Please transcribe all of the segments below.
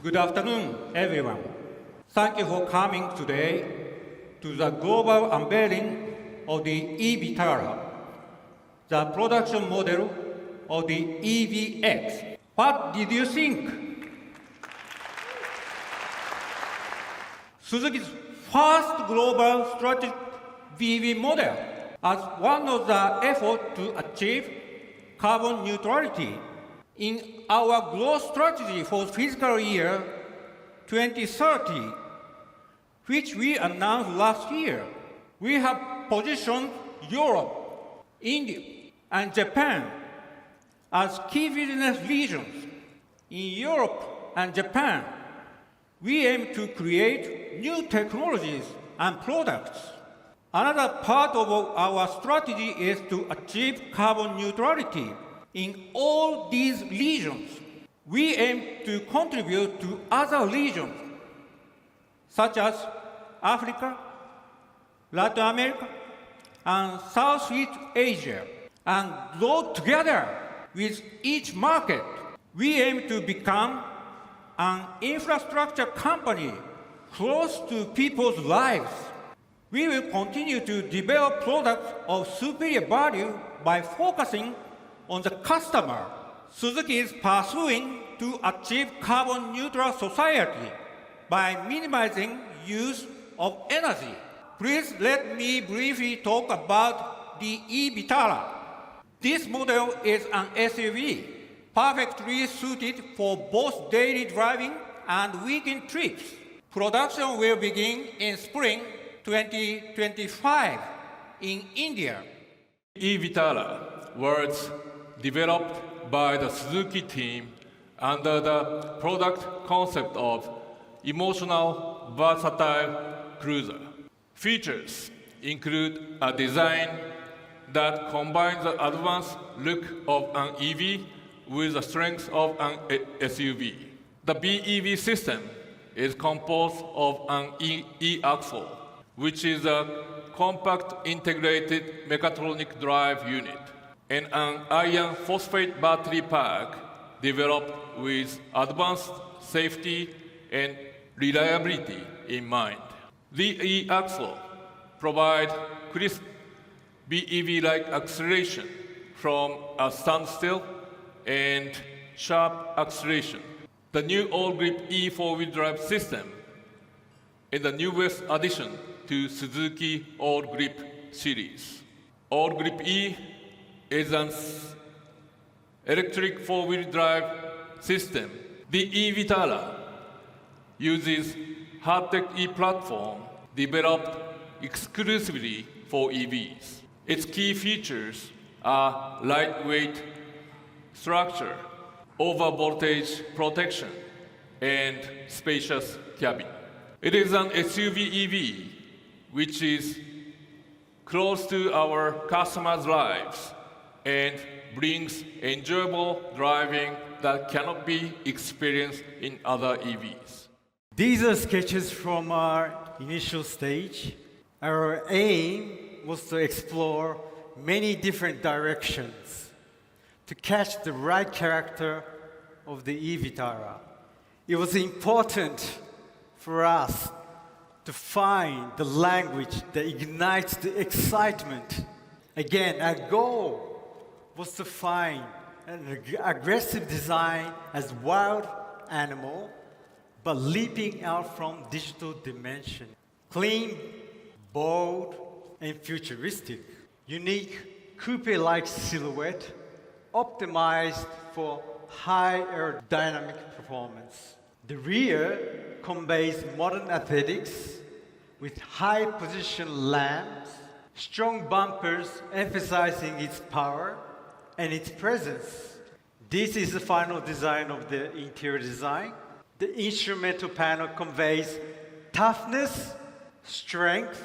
Good afternoon, everyone. Thank you for coming today to the global unveiling of the e-Vitara, the production model of the EVX. What did you think? Suzuki's first global strategic BEV model as one of the efforts to achieve carbon neutrality in our growth strategy for fiscal year 2030, which we announced last year. We have positioned Europe, India, and Japan as key business regions. In Europe and Japan, we aim to create new technologies and products. Another part of our strategy is to achieve carbon neutrality in all these regions. We aim to contribute to other regions, such as Africa, Latin America, and Southeast Asia, and grow together with each market. We aim to become an infrastructure company close to people's lives. We will continue to develop products of superior value by focusing on the customer. Suzuki is pursuing to achieve carbon neutral society by minimizing use of energy. Please let me briefly talk about the e-Vitara. This model is an SUV, perfectly suited for both daily driving and weekend trips. Production will begin in spring 2025 in India. e-Vitara was developed by the Suzuki team under the product concept of emotional versatile cruiser. Features include a design that combines the advanced look of an EV with the strength of an SUV. The BEV system is composed of an e-axle, which is a compact integrated mechatronic drive unit, and an iron phosphate battery pack developed with advanced safety and reliability in mind. The e-axle provides crisp BEV-like acceleration from a standstill and sharp acceleration. The new all-grip E four-wheel drive system is the newest addition to Suzuki all-grip series. All-grip E is an electric four-wheel drive system. The e-Vitara uses high-tech e-platform developed exclusively for EVs. Its key features are lightweight structure, over-voltage protection, and spacious cabin. It is an SUV EV, which is close to our customers' lives and brings enjoyable driving that cannot be experienced in other EVs. These are sketches from our initial stage. Our aim was to explore many different directions to catch the right character of the e-Vitara. It was important for us to find the language that ignites the excitement. Again, our goal was to find an aggressive design as wild animal, but leaping out from digital dimension. Clean, bold, and futuristic. Unique, coupe-like silhouette, optimized for high aerodynamic performance. The rear conveys modern aesthetics with high position lamps, strong bumpers emphasizing its power and its presence. This is the final design of the interior design. The instrumental panel conveys toughness, strength,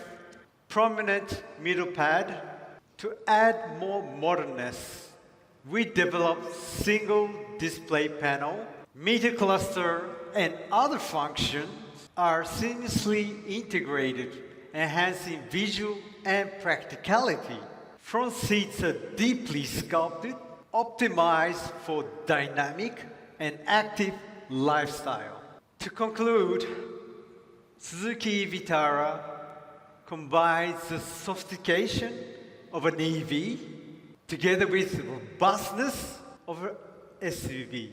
prominent middle pad. To add more modernness, we developed single display panel, meter cluster, and other functions are seamlessly integrated, enhancing visual and practicality. Front seats are deeply sculpted, optimized for dynamic and active lifestyle. To conclude, Suzuki Vitara combines the sophistication of an EV together with the robustness of an SUV.